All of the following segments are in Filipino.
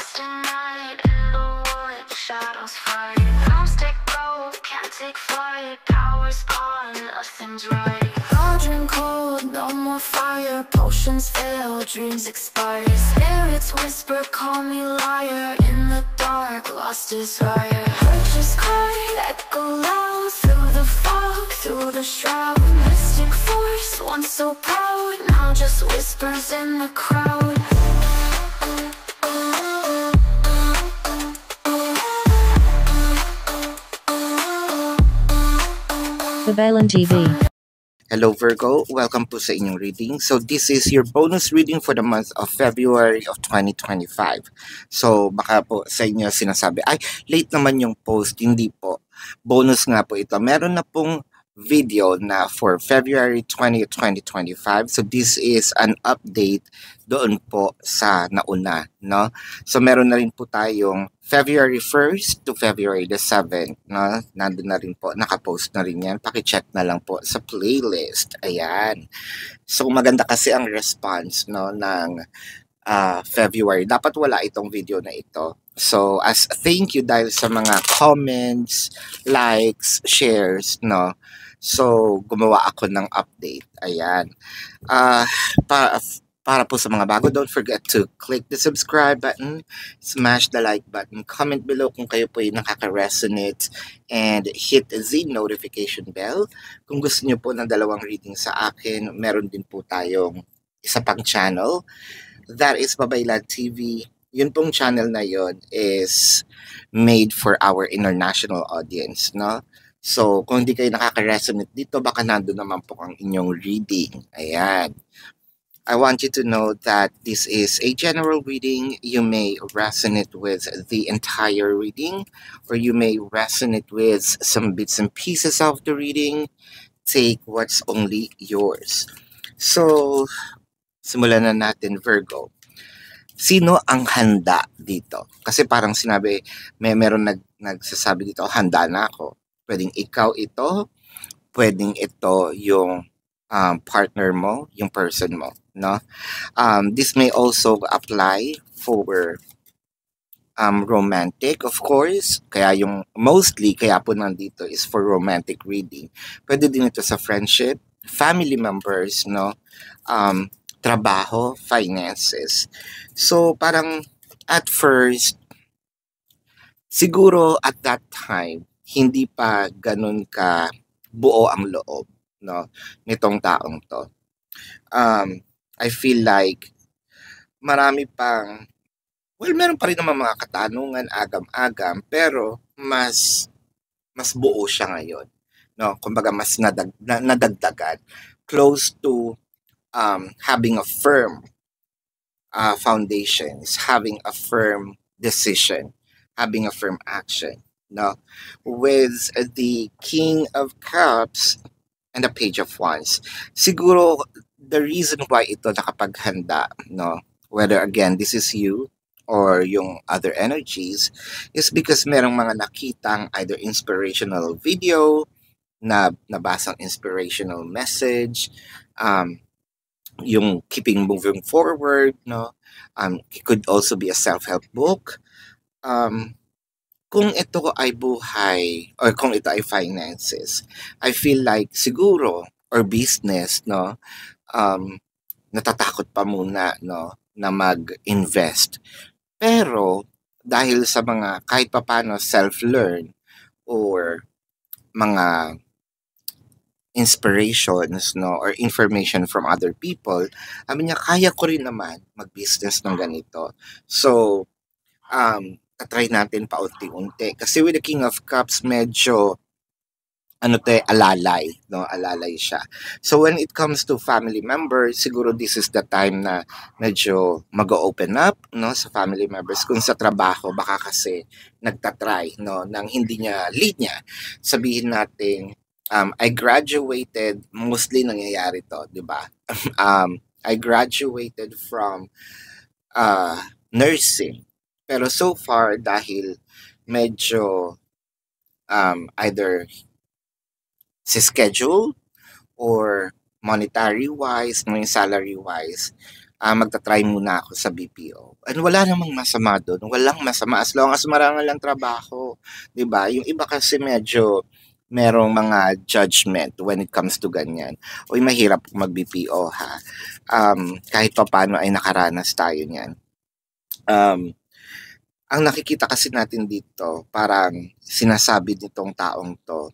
lost in night, in the wood, shadows fight. Arms take gold, can't take flight. Power's gone, nothing's right. Cauldron cold, no more fire. Potions fail, dreams expire. Spirits whisper, call me liar. In the dark, lost desire. Purchase cry, echo loud. Through the fog, through the shroud. Mystic force, once so proud, now just whispers in the crowd. Babalan TV. Hello Virgo, welcome po sa inyong reading. So this is your bonus reading for the month of February of 2025. So baka po sa inyo sinasabi, ay late naman yung post, hindi po. Bonus nga po ito. Meron na pong video na for February 20, 2025. So this is an update doon po sa nauna, no? So meron na rin po tayong February 1st to February the 7th, no? Nandun na rin po, nakapost na rin yan. Paki-check na lang po sa playlist. Ayan. So maganda kasi ang response, no, ng February. Dapat wala itong video na ito. So as thank you dahil sa mga comments, likes, shares, no? So gumawa ako ng update. Ayan. Para po sa mga bago, don't forget to click the subscribe button, smash the like button, comment below kung kayo po yung nakaka-resonate, and hit the notification bell. Kung gusto nyo po ng dalawang reading sa akin, meron din po tayong isa pang channel. That is Babaylan TV. Yun pong channel na yun is made for our international audience, no? So, kung hindi kayo nakaka-resonate dito, baka nandun naman po ang inyong reading. Ayan. I want you to know that this is a general reading. You may resonate with the entire reading, or you may resonate with some bits and pieces of the reading. Take what's only yours. So, simulan na natin, Virgo. Sino ang handa dito? Kasi parang sinabi, meron nagsasabi dito, handa na ako. Pwedeng ikaw ito, pwedeng ito yung partner mo, yung person mo, no? This may also apply for romantic, of course. Kaya yung mostly, kaya po nandito is for romantic reading. Pwede din ito sa friendship, family members, no? Trabaho, finances. So parang at first, siguro at that time, hindi pa ganun ka buo ang loob, no, nitong taong to. I feel like marami pang, well, meron pa rin naman mga katanungan, agam-agam, pero mas buo siya ngayon, no? Kumbaga mas nadagdagan, close to having a firm foundations, having a firm decision, having a firm action, no? With the King of Cups and the Page of Wands, siguro the reason why ito nakapaghanda, no, whether again this is you or yung other energies, is because merong mga nakitang either inspirational video, nabasang inspirational message, yung keeping moving forward, no? It could also be a self-help book. Kung ito ay buhay or kung ito ay finances, I feel like siguro, or business, no, natatakot pa muna, no, na mag-invest. Pero dahil sa mga kahit papano self-learn or mga inspirations, no, or information from other people, sabi niya, kaya ko rin naman mag-business ng ganito. So, try natin paunti-unti. Kasi with the King of Cups, medyo, alalay, no? Alalay siya. So when it comes to family members, siguro this is the time na medyo mag-open up, no, sa family members. Kung sa trabaho, baka kasi nagtatry, no, nang hindi niya, lead niya. Sabihin natin, I graduated, mostly nangyayari to, di ba? I graduated from nursing. Pero so far, dahil medyo either si schedule or monetary-wise, no, yung salary-wise, magta-try muna ako sa BPO. And wala namang masama doon. Walang masama as long as marangal lang trabaho. 'Di ba? Yung iba kasi medyo merong mga judgment when it comes to ganyan. Uy, mahirap mag-BPO ha. Kahit pa paano ay nakaranas tayo niyan. Ang nakikita kasi natin dito, parang sinasabi nitong taong to,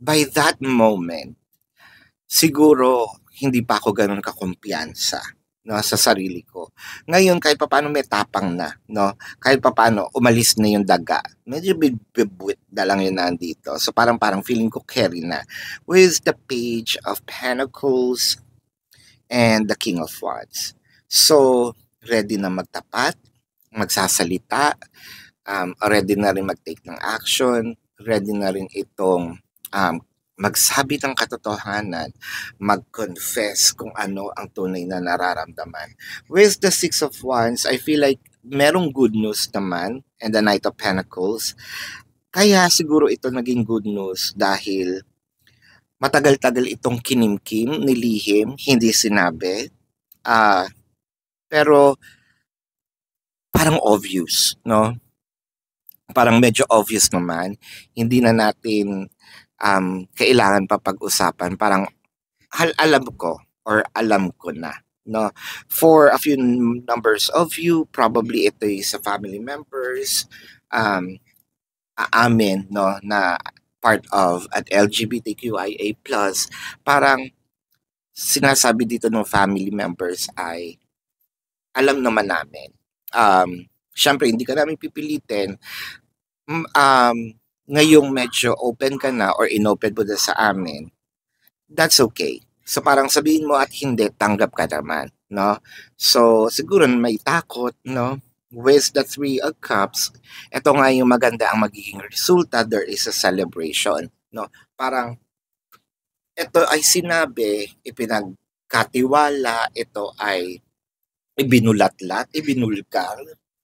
by that moment, siguro hindi pa ako gano'n kakumpiyansa, 'no, sa sarili ko. Ngayon kahit papaano may tapang na, 'no, kahit papaano umalis na yung daga, medyo bibitbit na lang yung nandito. So parang feeling ko carry na. With the Page of Pentacles and the King of Wands. So, ready na magtapat, magsasalita, ready na rin mag-take ng action, ready na rin itong magsabi ng katotohanan, mag-confess kung ano ang tunay na nararamdaman. With the Six of Wands, I feel like merong good news naman, and the Knight of Pentacles. Kaya siguro ito naging good news dahil matagal-tagal itong kinimkim, nilihim, hindi sinabi. Pero parang obvious, no? Parang medyo obvious naman. Hindi na natin kailangan pa pag-usapan. Parang alam ko na, no? For a few numbers of you, probably ito is sa family members, amin, no, na part of at LGBTQIA+, parang sinasabi dito ng family members ay alam naman namin. Syempre, hindi ka namin pipilitin. Ngayong medyo open ka na or inopen mo na sa amin, that's okay. So parang sabihin mo at hindi, tanggap ka naman, no? So siguro may takot, no? With the Three of Cups, ito nga yung maganda ang magiging resulta, there is a celebration, no? Parang ito ay sinabi, ipinagkatiwala, ito ay ibinulatlat, ibinulgar,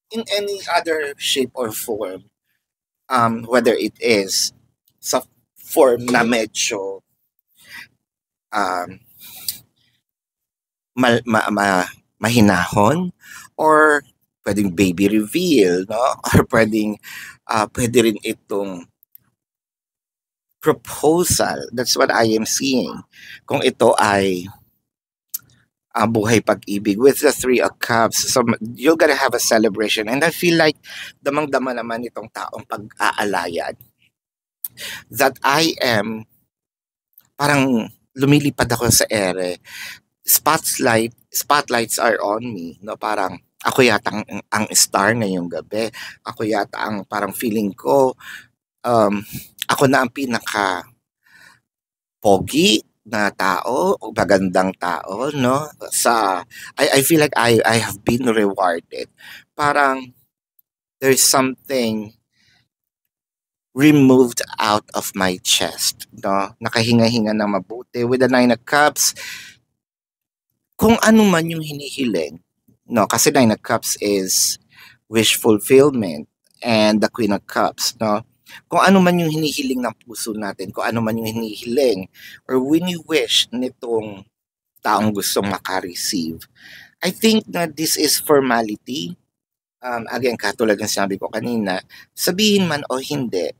in any other shape or form, whether it is sa form na medyo mahinahon, or pwedeng baby reveal, no? Or pwedeng pwede rin itong proposal. That's what I am seeing. Kung ito ay buhay pag-ibig with the Three of Cups. So you're gonna have a celebration, and I feel like damang-dama naman itong taong pag-aalayan that I am parang lumilipad ako sa ere. Spotlights are on me, no? Parang ako yata ang star ngayong gabi. Ako yata ang parang feeling ko ako na ang pinaka pogi na tao o magandang tao, no? I feel like I have been rewarded. Parang there's something removed out of my chest, no? Nakahinga-hinga na mabuti. With the Nine of Cups, kung ano man yung hinihiling, no? Kasi Nine of Cups is wish fulfillment, and the Queen of Cups, no? Kung ano man yung hinihiling ng puso natin, kung ano man yung hinihiling or wini-wish nitong taong gustong maka-receive, I think na this is formality. Again, katulad ng sinabi ko kanina, sabihin man o hindi,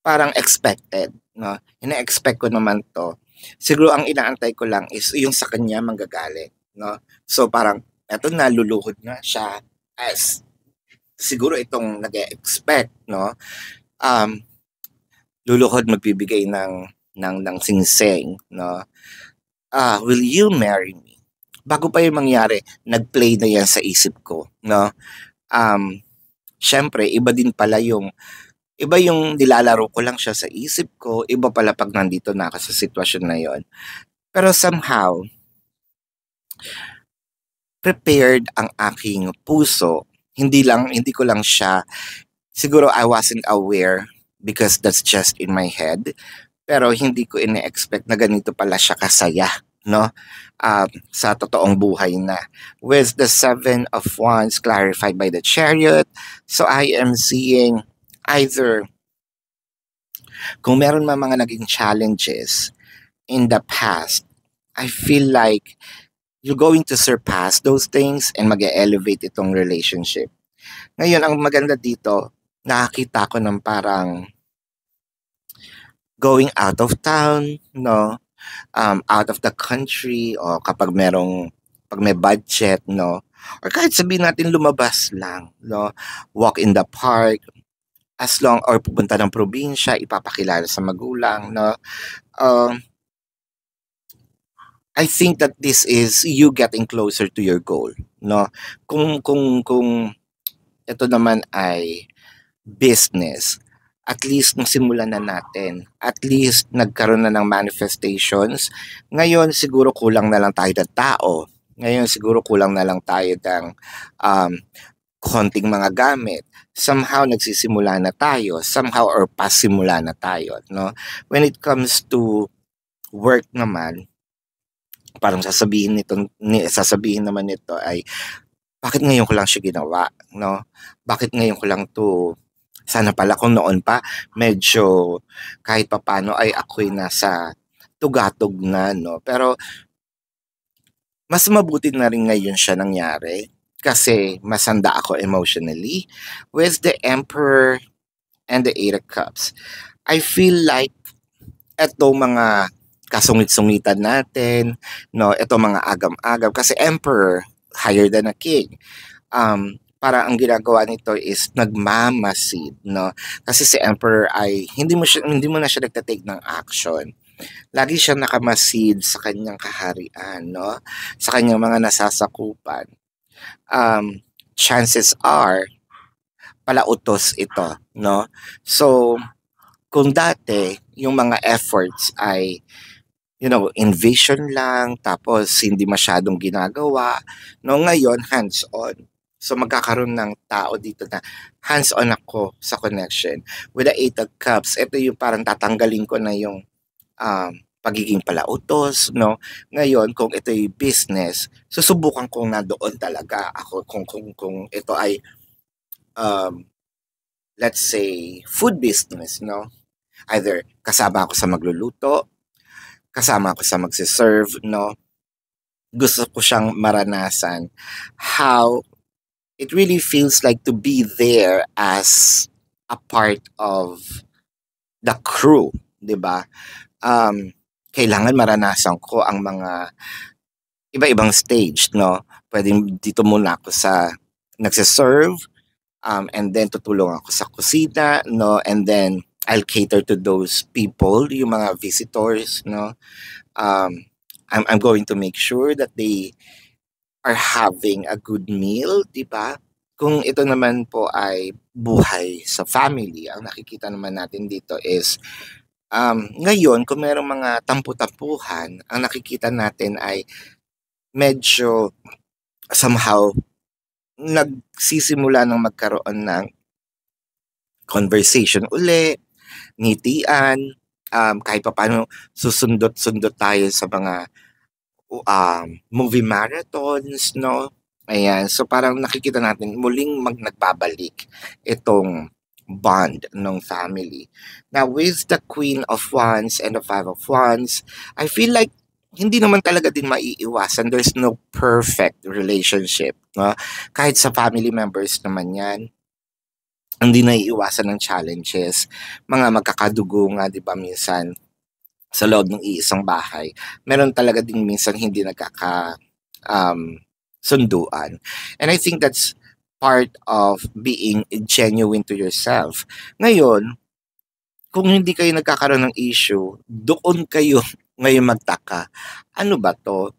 parang expected, no? Ina-expect ko naman to. Siguro ang inaantay ko lang is yung sa kanya manggagaling, no? So parang eto na, luluhod na siya as siguro itong nag-expect, no? Luluhod, magbibigay ng singsing, no? Will you marry me? Bago pa yung mangyari, nag-play na yan sa isip ko, no? Syempre, iba yung nilalaro ko lang siya sa isip ko, iba pala pag nandito na ako sa sitwasyon na yon. Pero somehow, prepared ang aking puso. Hindi ko lang siya, siguro I wasn't aware because that's just in my head, pero hindi ko ine-expect na ganito pala siya kasaya, no? Sa totoong buhay na. With the Seven of Wands clarified by the Chariot, so I am seeing either kung meron man mga naging challenges in the past, I feel like you're going to surpass those things and mag-elevate itong relationship. Ngayon, ang maganda dito, nakakita ko ng parang going out of town, no? Out of the country, o pag may budget, no? Or kahit sabihin natin lumabas lang, no? Walk in the park, as long, or pupunta ng probinsya, ipapakilala sa magulang, no? Um, I think that this is you getting closer to your goal, no? Kung ito naman ay business, at least nasimulan na natin. At least nagkaroon na ng manifestations. Ngayon siguro kulang na lang tayo ng tao. Ngayon siguro kulang na lang tayo ng um, konting mga gamit. Somehow nagsisimula na tayo. Somehow or pasimula na tayo. No? When it comes to work naman, parang sasabihin naman nito ay, bakit ngayon ko lang siya ginawa, no? Bakit ngayon ko lang 'to, sana pala kung noon pa medyo kahit papaano ay ako'y nasa tugatog na, no? Pero mas mabuti na rin ngayon siya nangyari kasi masanda ako emotionally with the Emperor and the Eight of Cups. I feel like etong mga kasungit-sungitan natin, no? Etong mga agam-agam kasi Emperor higher than a king. Para ang ginagawa nito is nagmamasid, no? Kasi si Emperor ay hindi mo na siya nagta-take ng action. Lagi siya nakamasid sa kanyang kaharian, no? Sa kanyang mga nasasakupan. Chances are palautos ito, no? So, kung dati yung mga efforts ay envision lang, tapos hindi masyadong ginagawa, no, ngayon hands-on. So magkakaroon ng tao dito na hands-on ako sa connection. With the Eight of Cups, ito yung parang tatanggalin ko na yung pagiging palautos, no? Ngayon, kung ito yung business, susubukan kong nandoon talaga ako kung ito ay let's say food business, no? Either kasama ako sa magluluto, kasama ako sa magse-serve, no? Gusto ko siyang maranasan how it really feels like to be there as a part of the crew, 'di ba? Kailangan maranasan ko ang mga iba-ibang stage, no? Pwedeng dito muna ako sa nagse-serve, and then tutulong ako sa kusina, no? And then I'll cater to those people, yung mga visitors, no? I'm going to make sure that they are having a good meal, di ba? Kung ito naman po ay buhay sa family, ang nakikita naman natin dito is ngayon, kung merong mga tampu-tampuhan, ang nakikita natin ay medyo somehow nagsisimula ng magkaroon ng conversation uli, ngitian, kahit papaano susundot-sundot tayo sa mga movie marathons, no? Ayan, so parang nakikita natin muling nagbabalik itong bond ng family. Now, with the Queen of Wands and the Five of Wands, I feel like hindi naman talaga din maiiwasan. There's no perfect relationship, no? Kahit sa family members naman yan, hindi naiiwasan ng challenges. Mga magkakadugo nga, di ba, minsan sa loob ng iisang bahay, meron talaga din minsan hindi sunduan. And I think that's part of being genuine to yourself. Ngayon, kung hindi kayo nagkakaroon ng issue, doon kayo ngayon magtaka. Ano ba to?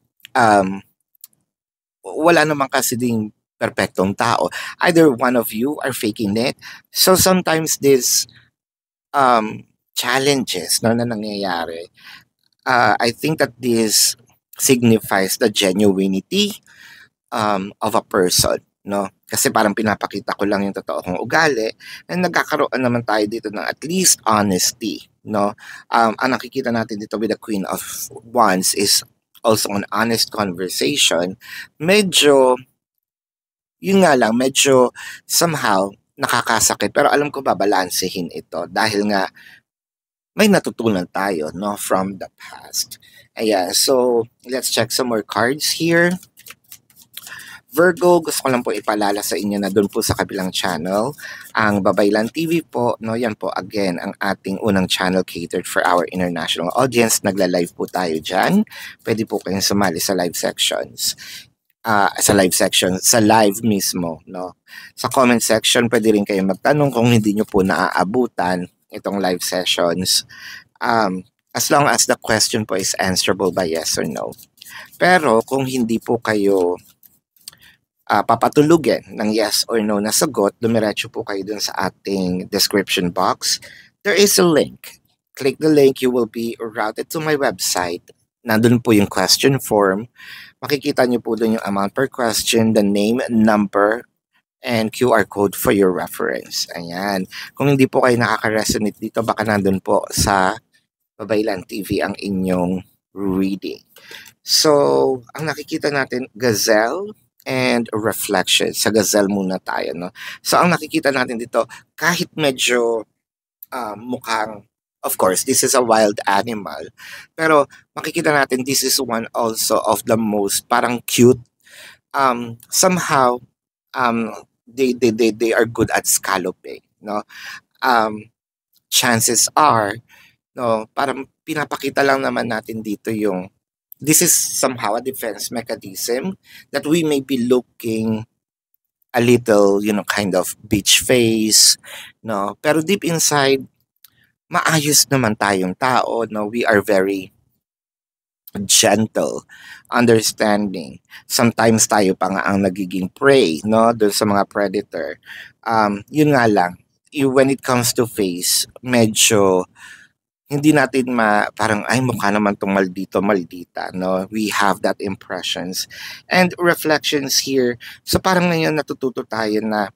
Wala naman kasi ding perpektong tao. Either one of you are faking it. So sometimes this challenges na nangyayari, I think that this signifies the genuinity of a person, no? Kasi parang pinapakita ko lang yung totoo kong ugali, and nagkakaroon naman tayo dito ng at least honesty, no? Ang nakikita natin dito with the Queen of Wands is also an honest conversation. Medyo, yun nga lang, medyo somehow nakakasakit, pero alam ko babalansehin ito dahil nga may natutunan tayo, no, from the past. Ayan, so let's check some more cards here. Virgo, gusto ko lang po ipaalala sa inyo na doon po sa kabilang channel, ang Babaylan TV po, no, yan po again ang ating unang channel catered for our international audience. Nagla-live po tayo dyan. Pwede po kayong sumali sa live sections. Sa live mismo, no. Sa comment section, pwede rin kayong magtanong kung hindi nyo po naaabutan itong live sessions. As long as the question po is answerable by yes or no. Pero kung hindi po kayo papatulugin ng yes or no na sagot, dumiretso po kayo dun sa ating description box. There is a link. Click the link, you will be routed to my website. Nandun po yung question form. Makikita nyo po dun yung amount per question, the name, number, and QR code for your reference. Ayan. Kung hindi po kayo nakaka-resonate dito, baka nandun po sa Babaylan TV ang inyong reading. So, ang nakikita natin, gazelle and reflection. Sa gazelle muna tayo, no? So, ang nakikita natin dito, kahit medyo mukhang, of course, this is a wild animal, pero makikita natin this is one also of the most parang cute. Somehow, they are good at scalloping, no? Chances are, no, parang pinapakita lang naman natin dito yung this is somehow a defense mechanism that we may be looking a little, kind of beach face, no? Pero deep inside, maayos naman tayong tao, no? We are very gentle, understanding. Sometimes tayo pa nga ang nagiging prey, no? Doon sa mga predator. Yun nga lang, when it comes to face, medyo hindi natin parang, ay, mukha naman itong maldita, no? We have that impressions. And reflections here, so parang ngayon natututo tayo na,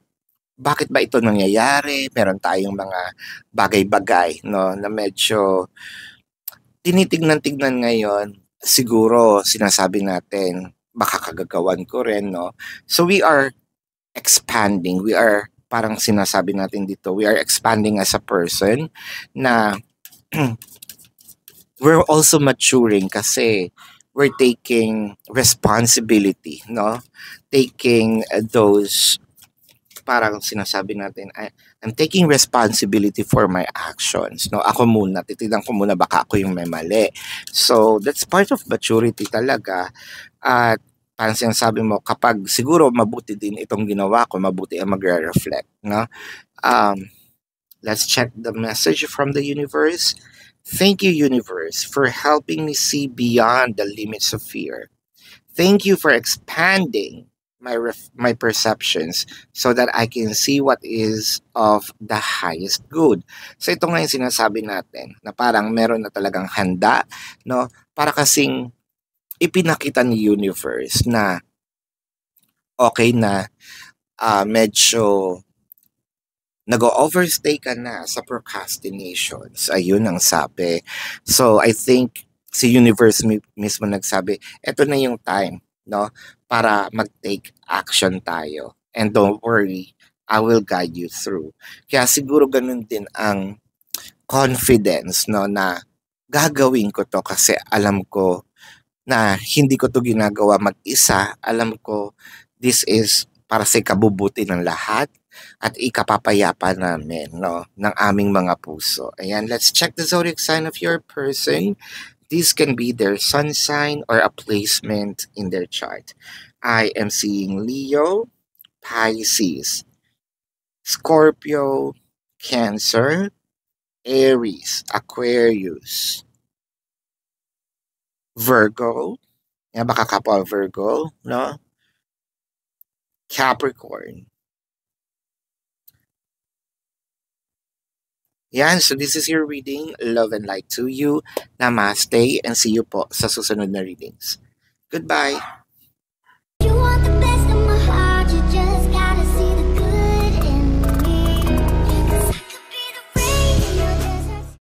bakit ba ito nangyayari? Meron tayong mga bagay-bagay, no? Na medyo tinitignan-tignan ngayon, siguro sinasabi natin, baka kagagawan ko rin, no? So we are expanding. We are, parang sinasabi natin dito, we are expanding as a person na we're also maturing kasi we're taking responsibility, no? Taking those, parang sinasabi natin, I'm taking responsibility for my actions, no? Ako muna, titignan ko muna baka ako yung may mali. So, that's part of maturity talaga. At parang sinasabi mo, kapag siguro mabuti din itong ginawa ko, mabuti ang magre-reflect, no? Let's check the message from the universe. Thank you, universe, for helping me see beyond the limits of fear. Thank you for expanding my perceptions so that I can see what is of the highest good. So ito nga yung sinasabi natin na parang meron na talagang handa, no? Para kasing ipinakita ni universe na okay na, medyo nag-overstay ka na sa procrastinations. Ayun ang sabi. So, I think si universe mismo nagsabi, eto na yung time, no? Para mag-take action tayo. And don't worry, I will guide you through. Kaya siguro ganun din ang confidence, no? Na gagawin ko to kasi alam ko na hindi ko to ginagawa mag-isa. Alam ko this is para sa ikabubuti ng lahat at ikapapayapa namin, no, ng aming mga puso. Ayan, let's check the zodiac sign of your person. This can be their sun sign or a placement in their chart. I am seeing Leo, Pisces, Scorpio, Cancer, Aries, Aquarius, Virgo. Yan, baka kapwa Virgo, no? Capricorn. Yan, so this is your reading. Love and light to you. Namaste and see you po sa susunod na readings. Goodbye!